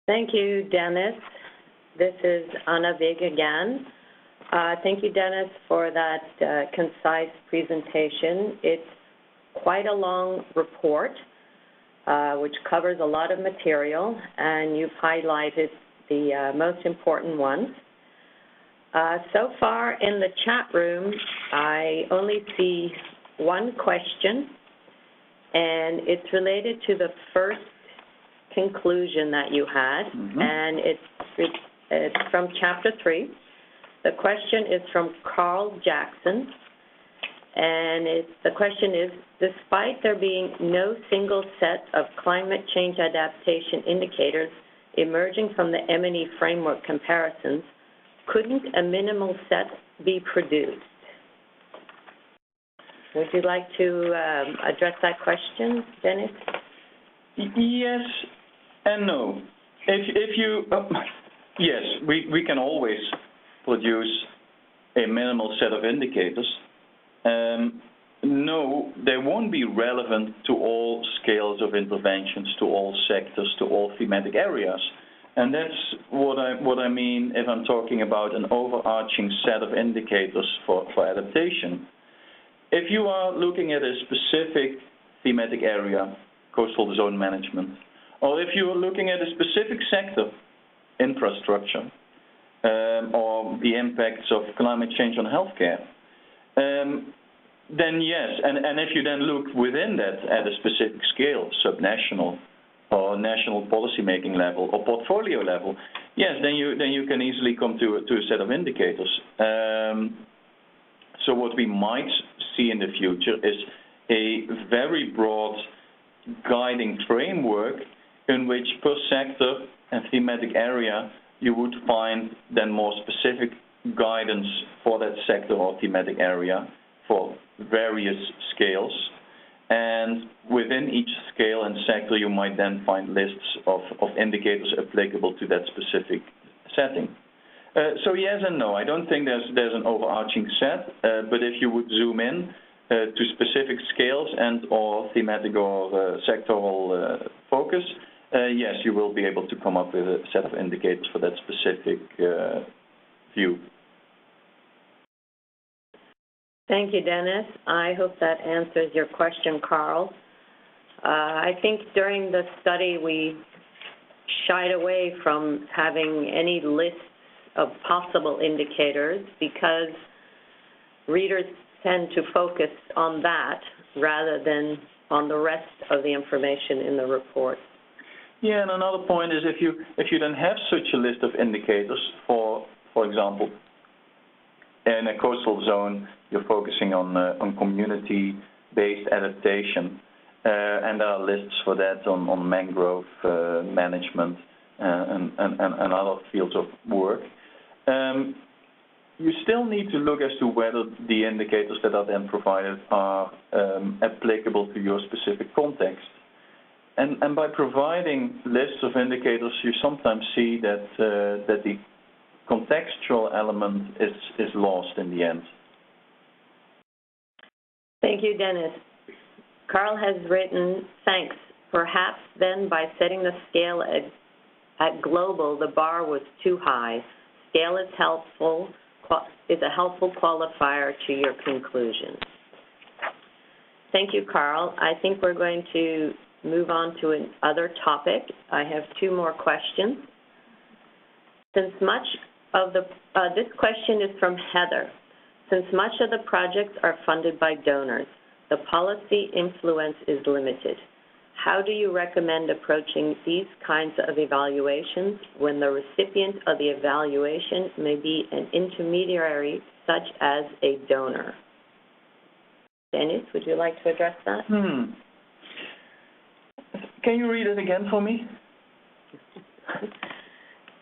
Thank you, Dennis. This is Anna Vig again. Thank you, Dennis, for that concise presentation. It's quite a long report, which covers a lot of material, and you've highlighted the most important ones. So far in the chat room, I only see one question, and it's related to the first conclusion that you had, and it's from Chapter 3. The question is from Carl Jackson, and the question is, despite there being no single set of climate change adaptation indicators emerging from the M&E framework comparisons, couldn't a minimal set be produced? Would you like to address that question, Dennis? Yes and no. If you, yes, we can always produce a minimal set of indicators. No, they won't be relevant to all scales of interventions, to all sectors, to all thematic areas. And that's what I mean if I'm talking about an overarching set of indicators for adaptation. If you are looking at a specific thematic area, coastal zone management, or if you are looking at a specific sector, infrastructure, or the impacts of climate change on healthcare, then yes, and if you then look within that at a specific scale, subnational or national policy-making level or portfolio level, yes, then you can easily come to a set of indicators. So what we might see in the future is a very broad guiding framework in which per sector and thematic area you would find then more specific guidance for that sector or thematic area for various scales. And within each scale and sector, you might then find lists of indicators applicable to that specific setting. So yes and no. I don't think there's an overarching set, but if you would zoom in to specific scales and or thematic or sectoral focus, yes, you will be able to come up with a set of indicators for that specific view. Thank you, Dennis. I hope that answers your question, Carl. I think during the study we shied away from having any lists of possible indicators because readers tend to focus on that rather than on the rest of the information in the report. Yeah, and another point is if you then have such a list of indicators, for example, in a coastal zone, you're focusing on community-based adaptation, and there are lists for that on mangrove management and other fields of work. You still need to look as to whether the indicators that are then provided are applicable to your specific context. And by providing lists of indicators, you sometimes see that the contextual element is lost in the end. Thank you, Dennis. Carl has written, thanks. Perhaps then by setting the scale at global, the bar was too high. Scale is a helpful qualifier to your conclusion. Thank you, Carl. I think we're going to move on to another topic. I have two more questions. Since much of this question is from Heather. Since much of the projects are funded by donors, the policy influence is limited. How do you recommend approaching these kinds of evaluations when the recipient of the evaluation may be an intermediary such as a donor? Dennis, would you like to address that? Can you read it again for me?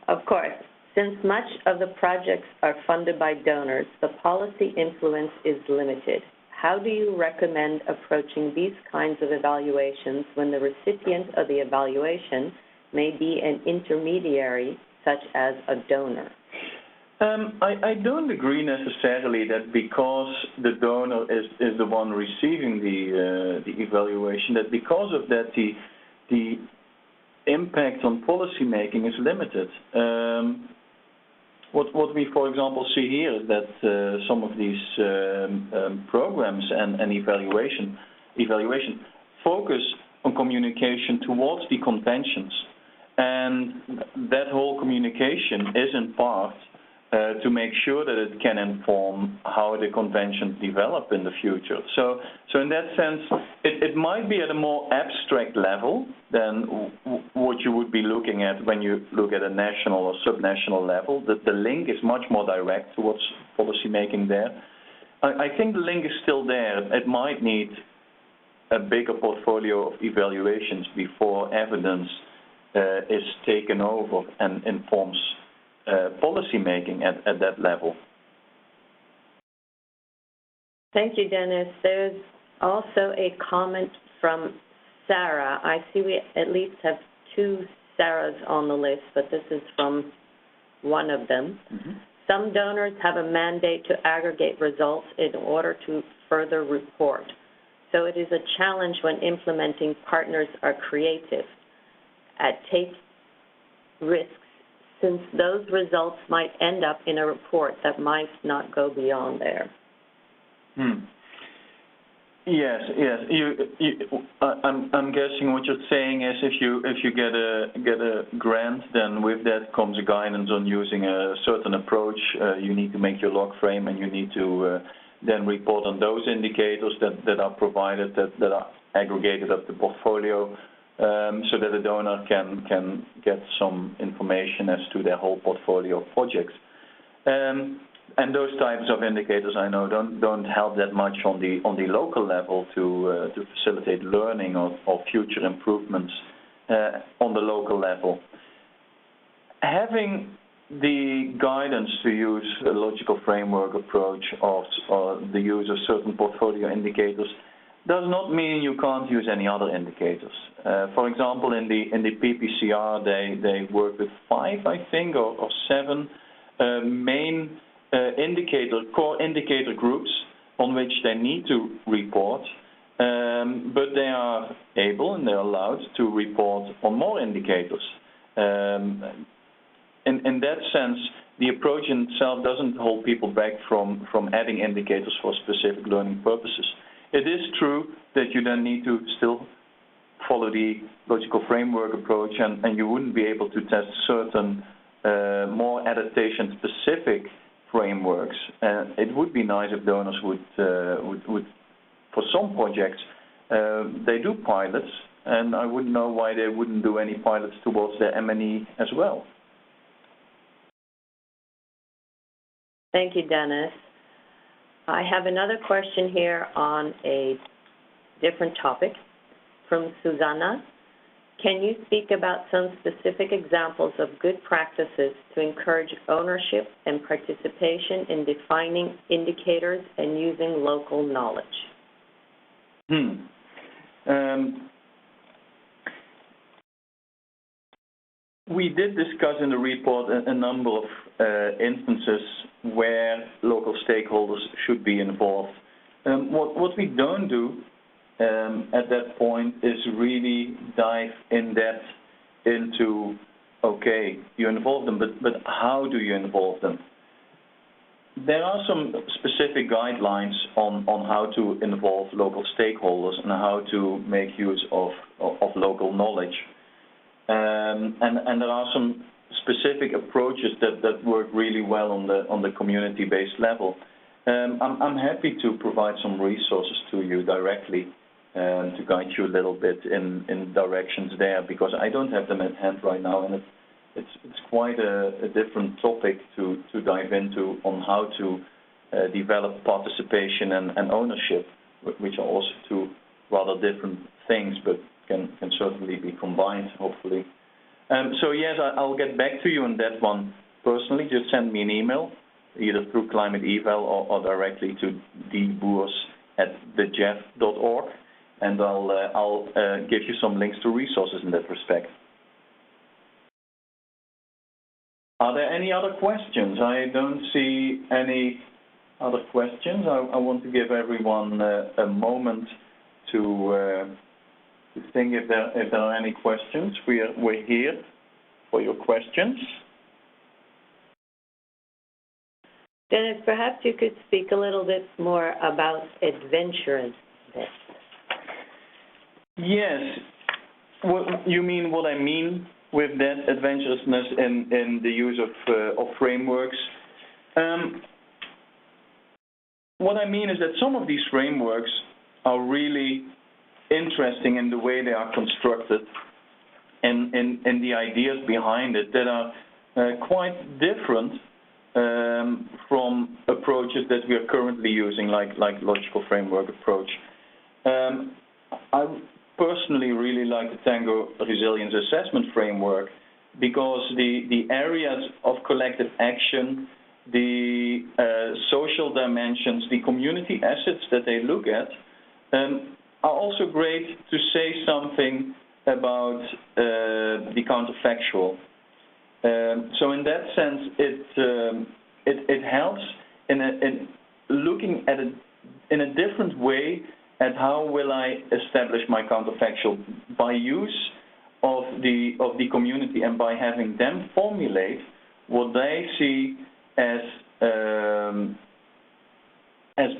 Of course. Since much of the projects are funded by donors, the policy influence is limited. How do you recommend approaching these kinds of evaluations when the recipient of the evaluation may be an intermediary, such as a donor? I don't agree necessarily that because the donor is the one receiving the evaluation, that because of that the impact on policy making is limited. What we, for example, see here is that some of these programs and evaluation focus on communication towards the conventions, and that whole communication is in part to make sure that it can inform how the conventions develop in the future. So in that sense, it might be at a more abstract level than what you would be looking at when you look at a national or subnational level. The link is much more direct towards policy making there. I think the link is still there. It might need a bigger portfolio of evaluations before evidence is taken over and informs policy making at that level. Thank you, Dennis. There's also a comment from Sarah. I see we at least have two Sarahs on the list, but this is from one of them. Mm-hmm. Some donors have a mandate to aggregate results in order to further report. So it is a challenge when implementing partners are creative, take risks, since those results might end up in a report that might not go beyond there. Yes. I'm guessing what you're saying is if you get a grant, then with that comes a guidance on using a certain approach. You need to make your log frame, and you need to then report on those indicators that are provided, that are aggregated up the portfolio. So that a donor can get some information as to their whole portfolio of projects. And those types of indicators, I know, don't help that much on the local level to facilitate learning or future improvements on the local level. Having the guidance to use a logical framework approach or the use of certain portfolio indicators does not mean you can't use any other indicators. For example, in the PPCR, they work with 5, I think, or 7 main core indicator groups on which they need to report, but they are able and they're allowed to report on more indicators. In that sense, the approach in itself doesn't hold people back from adding indicators for specific learning purposes. It is true that you then need to still follow the logical framework approach, and you wouldn't be able to test certain more adaptation-specific frameworks. It would be nice if donors would for some projects, they do pilots, and I wouldn't know why they wouldn't do any pilots towards their M&E as well. Thank you, Dennis. I have another question here on a different topic from Susanna. Can you speak about some specific examples of good practices to encourage ownership and participation in defining indicators and using local knowledge? We did discuss in the report a number of instances where local stakeholders should be involved. What we don't do at that point is really dive in depth into, okay, you involve them, but how do you involve them? There are some specific guidelines on how to involve local stakeholders and how to make use of local knowledge. And there are some specific approaches that work really well on the community-based level. I'm happy to provide some resources to you directly to guide you a little bit in directions there, because I don't have them at hand right now, and it's quite a different topic to dive into on how to develop participation and ownership, which are also two rather different things, but can certainly be combined, hopefully. So yes, I'll get back to you on that one personally. Just send me an email, either through Climate Eval or directly to dboers@thejef.org, and I'll give you some links to resources in that respect. Are there any other questions? I don't see any other questions. I want to give everyone a moment to to think if there are any questions. We're here for your questions. Dennis, perhaps you could speak a little bit more about adventurousness. Yes. You mean what I mean with that adventurousness in the use of frameworks? What I mean is that some of these frameworks are really interesting in the way they are constructed and the ideas behind it that are quite different from approaches that we are currently using, like logical framework approach. I personally really like the Tango Resilience Assessment Framework because the areas of collective action, the social dimensions, the community assets that they look at are also great to say something about the counterfactual. So in that sense, it helps in looking at it in a different way at how will I establish my counterfactual by use of the community and by having them formulate what they see as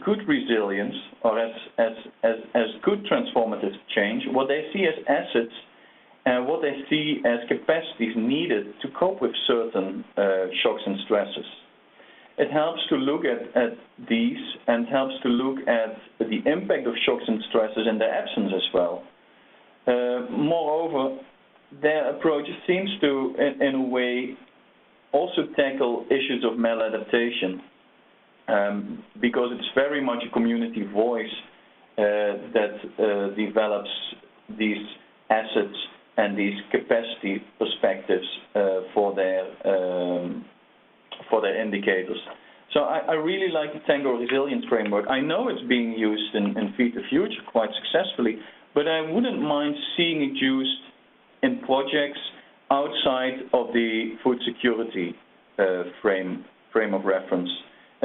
good resilience or as good transformative change, what they see as assets and what they see as capacities needed to cope with certain shocks and stresses. It helps to look at these and helps to look at the impact of shocks and stresses in their absence as well. Moreover, their approach seems to, in a way, also tackle issues of maladaptation because it's very much a community voice that develops these assets and these capacity perspectives for their indicators. So I really like the Tango Resilience Framework. I know it's being used in Feed the Future quite successfully, but I wouldn't mind seeing it used in projects outside of the food security frame of reference,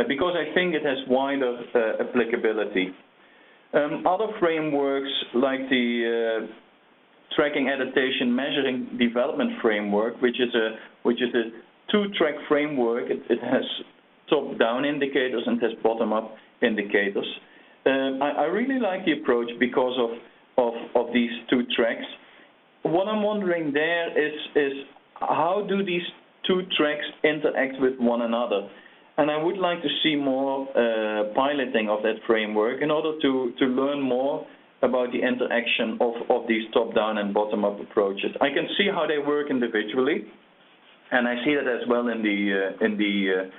because I think it has wider applicability. Other frameworks like the Tracking, Adaptation, Measuring, Development Framework, which is a two-track framework. It has top-down indicators and has bottom-up indicators. I really like the approach because of these two tracks. What I'm wondering there is how do these two tracks interact with one another? And I would like to see more piloting of that framework in order to learn more about the interaction of these top-down and bottom-up approaches. I can see how they work individually, and I see that as well in the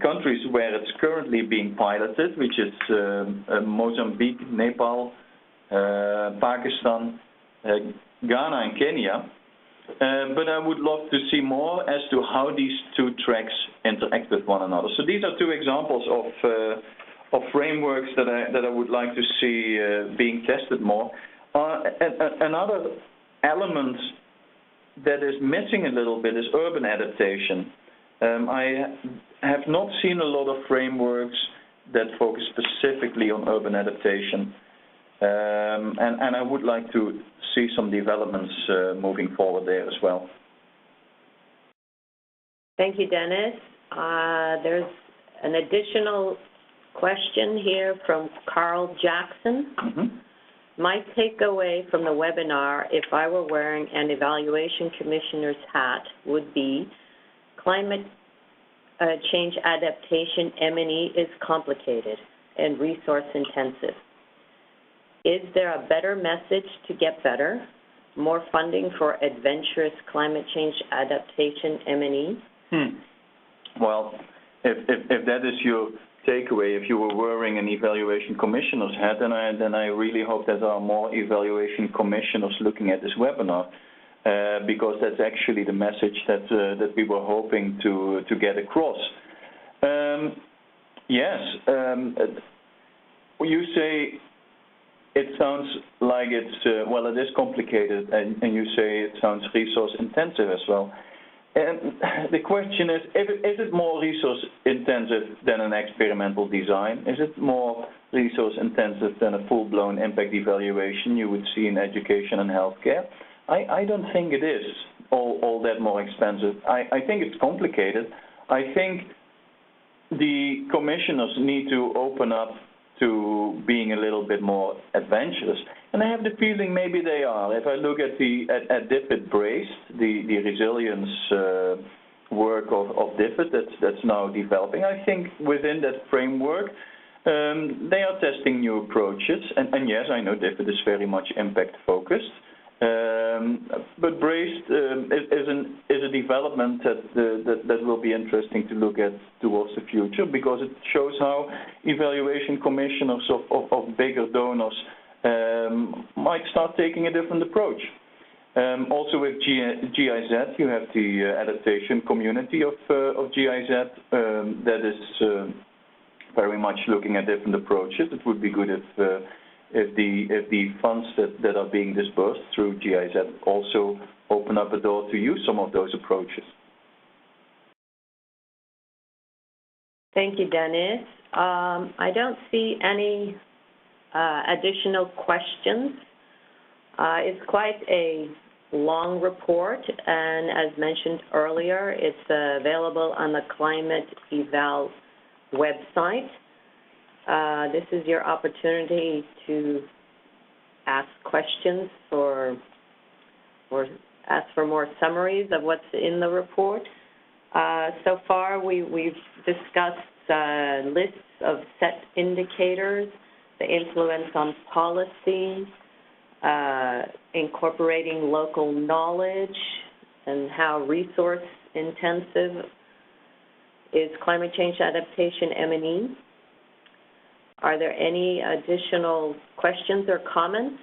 countries where it's currently being piloted, which is Mozambique, Nepal, Pakistan, Ghana and Kenya, but I would love to see more as to how these two tracks interact with one another. So these are two examples of frameworks that I would like to see being tested more. Another element that is missing a little bit is urban adaptation. I have not seen a lot of frameworks that focus specifically on urban adaptation. And I would like to see some developments moving forward there as well. Thank you, Dennis. There's an additional question here from Carl Jackson. Mm-hmm. My takeaway from the webinar, if I were wearing an evaluation commissioner's hat, would be climate change adaptation M&E is complicated and resource intensive. Is there a better message to get better? More funding for adventurous climate change adaptation M&E? Well, if that is your takeaway, if you were wearing an evaluation commissioner's hat, then I really hope that there are more evaluation commissioners looking at this webinar, because that's actually the message that we were hoping to get across. Yes, you say it sounds like it's, well, it is complicated, and you say it sounds resource intensive as well. And the question is it more resource intensive than an experimental design? Is it more resource intensive than a full-blown impact evaluation you would see in education and healthcare? I don't think it is all that more expensive. I think it's complicated. I think the commissioners need to open up to being a little bit more adventurous. And I have the feeling maybe they are. If I look at DFID Braced, the resilience work of DFID that's now developing, I think within that framework, they are testing new approaches. And yes, I know DFID is very much impact focused. But Braced is a development that will be interesting to look at towards the future, because it shows how evaluation commissioners of bigger donors might start taking a different approach. Also with GIZ, you have the adaptation community of GIZ that is very much looking at different approaches. It would be good if the funds that are being disbursed through GIZ also open up a door to use some of those approaches. Thank you, Dennis. I don't see any additional questions. It's quite a long report, and as mentioned earlier, it's available on the Climate Eval website. This is your opportunity to ask questions or ask for more summaries of what's in the report. So far, we've discussed lists of set indicators, the influence on policy, incorporating local knowledge, and how resource intensive is climate change adaptation M&E. Are there any additional questions or comments?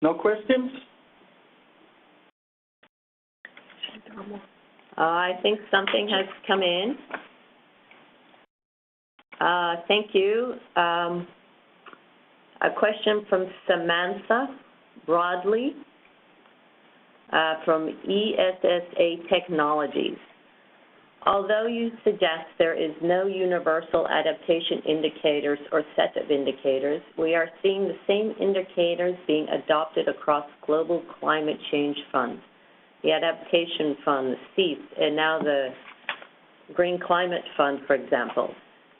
No questions? I think something has come in. Thank you. A question from Samantha Broadley from ESSA Technologies. Although you suggest there is no universal adaptation indicators or set of indicators, we are seeing the same indicators being adopted across global climate change funds, the Adaptation Fund, the CEF, and now the Green Climate Fund, for example.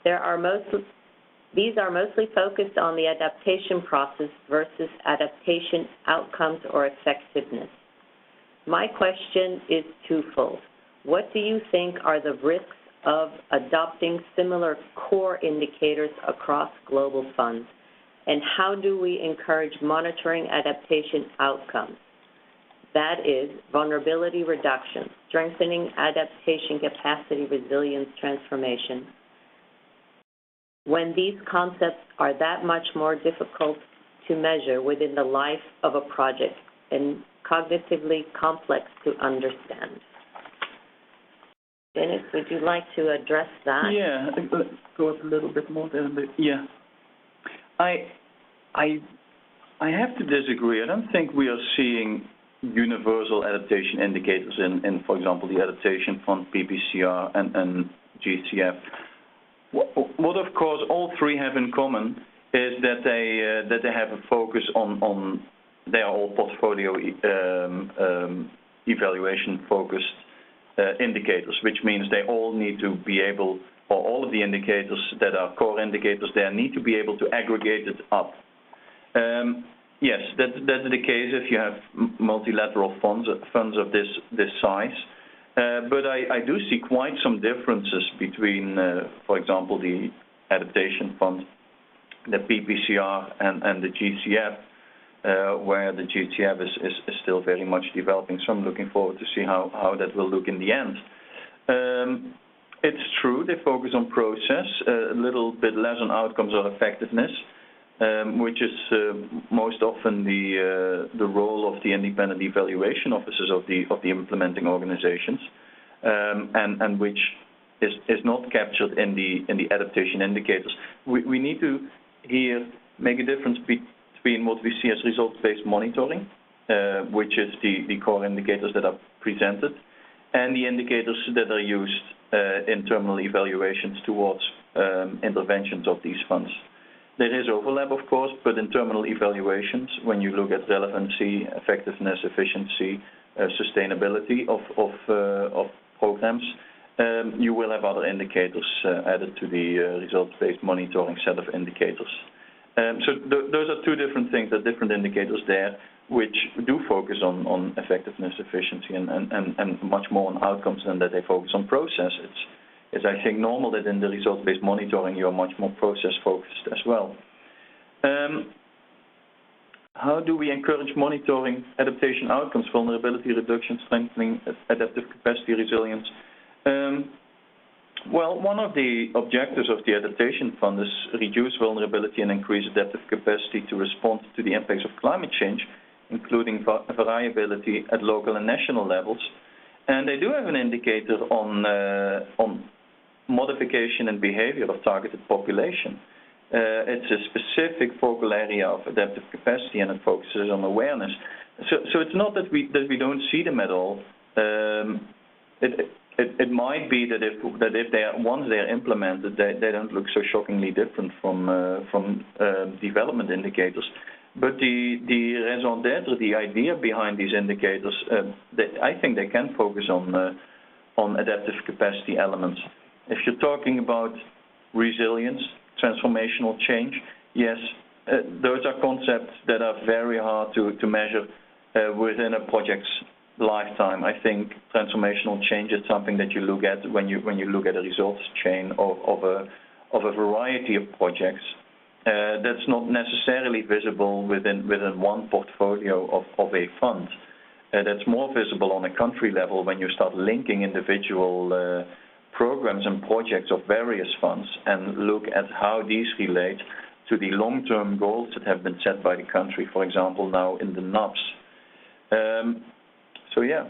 These are mostly focused on the adaptation process versus adaptation outcomes or effectiveness. My question is twofold. What do you think are the risks of adopting similar core indicators across global funds? And how do we encourage monitoring adaptation outcomes? That is, vulnerability reduction, strengthening adaptation capacity, resilience, transformation, when these concepts are that much more difficult to measure within the life of a project and cognitively complex to understand? Dennis, would you like to address that? Yeah, let's go a little bit more there. Yeah, I have to disagree. I don't think we are seeing universal adaptation indicators in for example, the Adaptation Fund, PPCR, and GCF. What of course all three have in common is that they have a focus on they are all portfolio evaluation focused indicators, which means they all need to be able, or all of the indicators that are core indicators there need to be able to aggregate it up. Yes, that's the case if you have multilateral funds of this size. But I do see quite some differences between, for example, the Adaptation Fund, the PPCR, and the GCF, where the GCF is still very much developing. So I'm looking forward to see how that will look in the end. It's true, they focus on process, a little bit less on outcomes or effectiveness, which is most often the role of the independent evaluation officers of the implementing organizations, and which is not captured in the adaptation indicators. We need to here make a difference between what we see as results-based monitoring which is the core indicators that are presented, and the indicators that are used in terminal evaluations towards interventions of these funds. There is overlap, of course, but in terminal evaluations, when you look at relevancy, effectiveness, efficiency, sustainability of programs, you will have other indicators added to the results-based monitoring set of indicators. So those are two different things, the different indicators there, which do focus on effectiveness, efficiency, and much more on outcomes than that they focus on process. It's I think normal that in the results-based monitoring you're much more process-focused as well. How do we encourage monitoring adaptation outcomes, vulnerability reduction, strengthening adaptive capacity, resilience? Well, one of the objectives of the Adaptation Fund is reduce vulnerability and increase adaptive capacity to respond to the impacts of climate change, including variability at local and national levels. And they do have an indicator on modification and behavior of targeted population. It's a specific focal area of adaptive capacity, and it focuses on awareness. So it's not that we don't see them at all. It might be that if they are, once they are implemented, they don't look so shockingly different from development indicators. But the raison d'être, the idea behind these indicators, I think they can focus on adaptive capacity elements. If you're talking about resilience, transformational change, yes, those are concepts that are very hard to measure within a project's lifetime. I think transformational change is something that you look at when you look at a results chain of a variety of projects. That's not necessarily visible within one portfolio of a fund. That's more visible on a country level when you start linking individual programs and projects of various funds and look at how these relate to the long-term goals that have been set by the country, for example, now in the NUPS. So, yeah.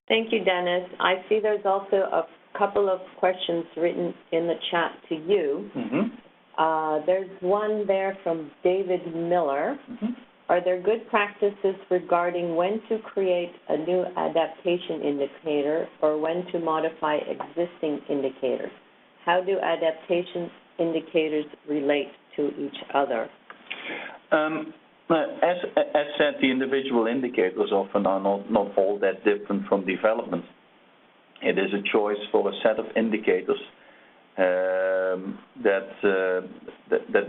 Thank you, Dennis. I see there's also a couple of questions written in the chat to you. Mm-hmm. There's one there from David Miller. Mm-hmm. Are there good practices regarding when to create a new adaptation indicator or when to modify existing indicators? How do adaptation indicators relate to each other? As said, the individual indicators often are not all that different from development. It is a choice for a set of indicators that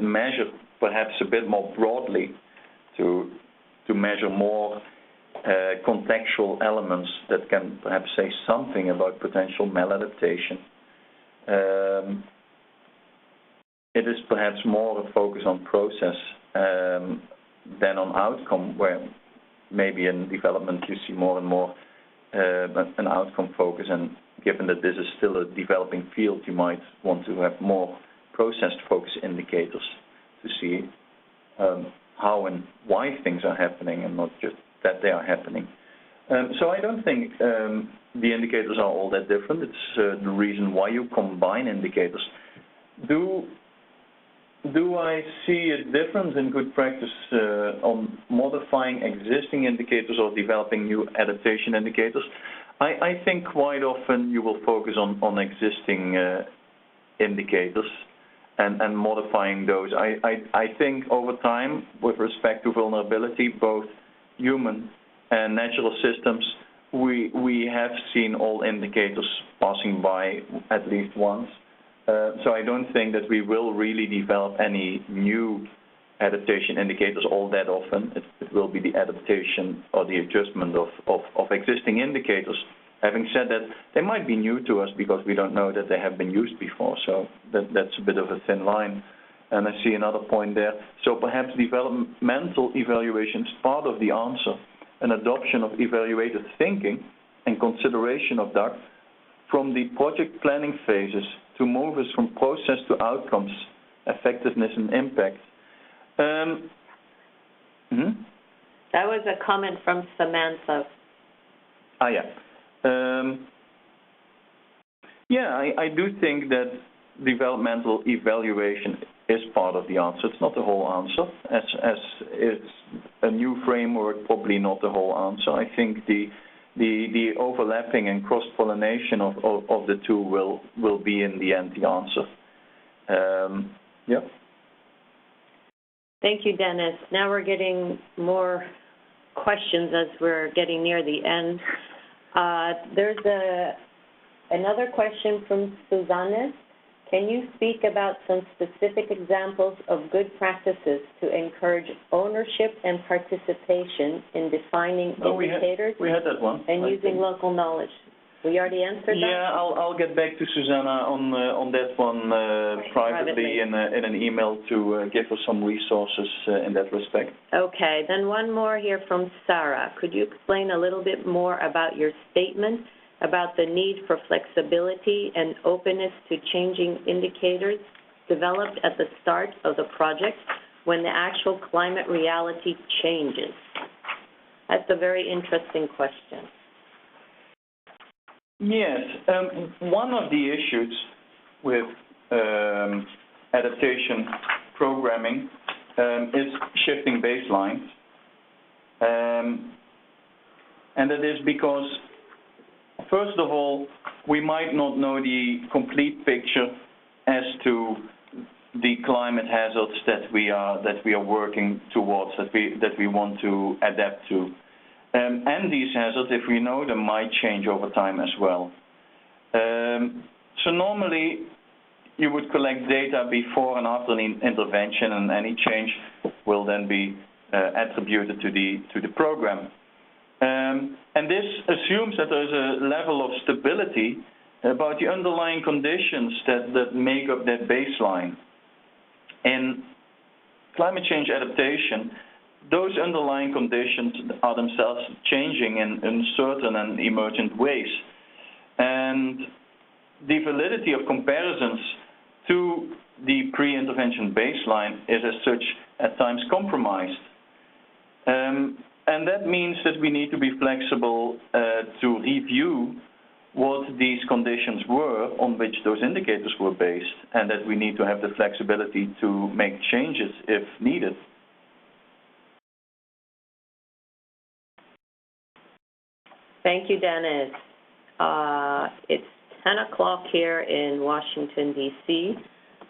measure perhaps a bit more broadly to measure more contextual elements that can perhaps say something about potential maladaptation. It is perhaps more a focus on process than on outcome, where maybe in development you see more and more an outcome focus, and given that this is still a developing field, you might want to have more process focus indicators to see how and why things are happening and not just that they are happening. So I don't think the indicators are all that different. It's the reason why you combine indicators. Do I see a difference in good practice on modifying existing indicators or developing new adaptation indicators? I think quite often you will focus on existing indicators and modifying those. I think over time, with respect to vulnerability, both human and natural systems, we have seen all indicators passing by at least once. So I don't think that we will really develop any new adaptation indicators all that often. It will be the adaptation or the adjustment of existing indicators. Having said that, they might be new to us because we don't know that they have been used before. So that's a bit of a thin line. And I see another point there. So perhaps developmental evaluation is part of the answer, an adoption of evaluative thinking and consideration of that from the project planning phases to move us from process to outcomes, effectiveness and impact. That was a comment from Samantha. I do think that developmental evaluation is part of the answer. It's not the whole answer, as it's a new framework framework, probably not the whole answer. I think the overlapping and cross-pollination of the two will be in the end the answer. Yeah. Thank you, Dennis. Now we're getting more questions as we're getting near the end. There's another question from Susanne. Can you speak about some specific examples of good practices to encourage ownership and participation in defining indicators we had that one. and using local knowledge? We already answered that? Yeah, I'll get back to Susanna on that one privately in an email to give us some resources in that respect. Okay, then one more here from Sarah. Could you explain a little bit more about your statement about the need for flexibility and openness to changing indicators developed at the start of the project when the actual climate reality changes? That's a very interesting question. Yes, one of the issues with adaptation programming is shifting baselines. And that is because, first of all, we might not know the complete picture as to the climate hazards that we are working towards, that we want to adapt to. And these hazards, if we know them, might change over time as well. So normally, you would collect data before and after an intervention, and any change will then be attributed to the program. And this assumes that there is a level of stability about the underlying conditions that make up that baseline. In climate change adaptation, those underlying conditions are themselves changing in certain and emergent ways. And the validity of comparisons to the pre-intervention baseline is as such at times compromised. And that means that we need to be flexible to review what these conditions were on which those indicators were based, and that we need to have the flexibility to make changes if needed. Thank you, Dennis. It's 10 o'clock here in Washington, D.C.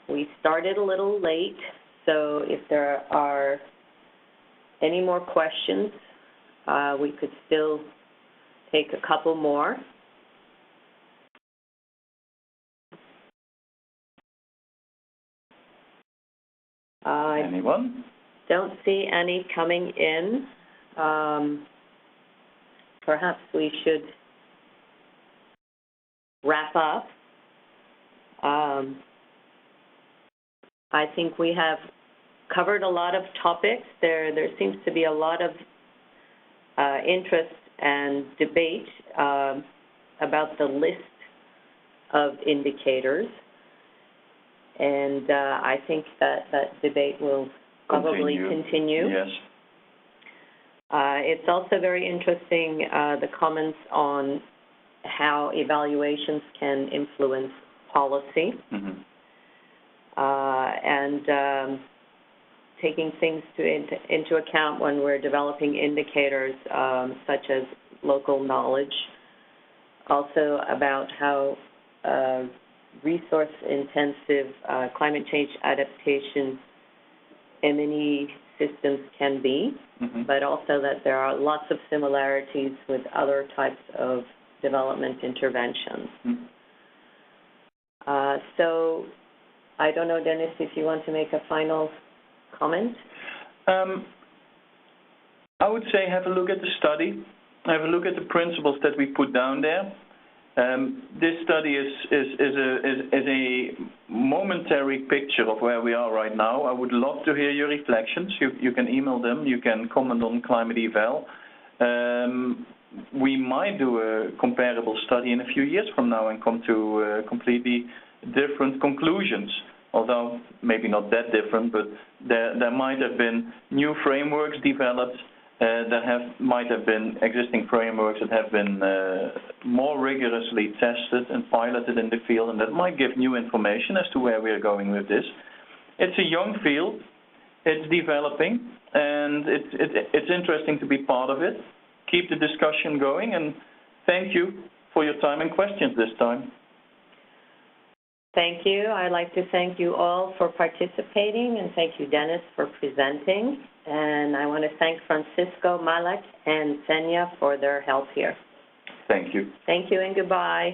We started a little late, so if there are any more questions, we could still take a couple more. Anyone? Don't see any coming in. Perhaps we should wrap up. I think we have covered a lot of topics. There seems to be a lot of interest and debate about the list of indicators. And I think that debate will probably continue. Yes. It's also very interesting, the comments on how evaluations can influence policy. Mm-hmm. And taking things into account when we're developing indicators such as local knowledge. Also about how resource-intensive climate change adaptation M&E systems can be, mm-hmm. but also that there are lots of similarities with other types of development interventions. Mm-hmm. So I don't know, Dennis, if you want to make a final comment? I would say have a look at the study, have a look at the principles that we put down there. This study is a momentary picture of where we are right now. I would love to hear your reflections. You can email them. You can comment on Climate Eval. We might do a comparable study in a few years from now and come to completely different conclusions. Although maybe not that different, but there might have been new frameworks developed. Might have been existing frameworks that have been more rigorously tested and piloted in the field, and that might give new information as to where we are going with this. It's a young field. It's developing, and it's interesting to be part of it. Keep the discussion going, and thank you for your time and questions this time. Thank you. I'd like to thank you all for participating, and thank you, Dennis, for presenting. And I want to thank Francisco, Malek, and Senya for their help here. Thank you. Thank you and goodbye.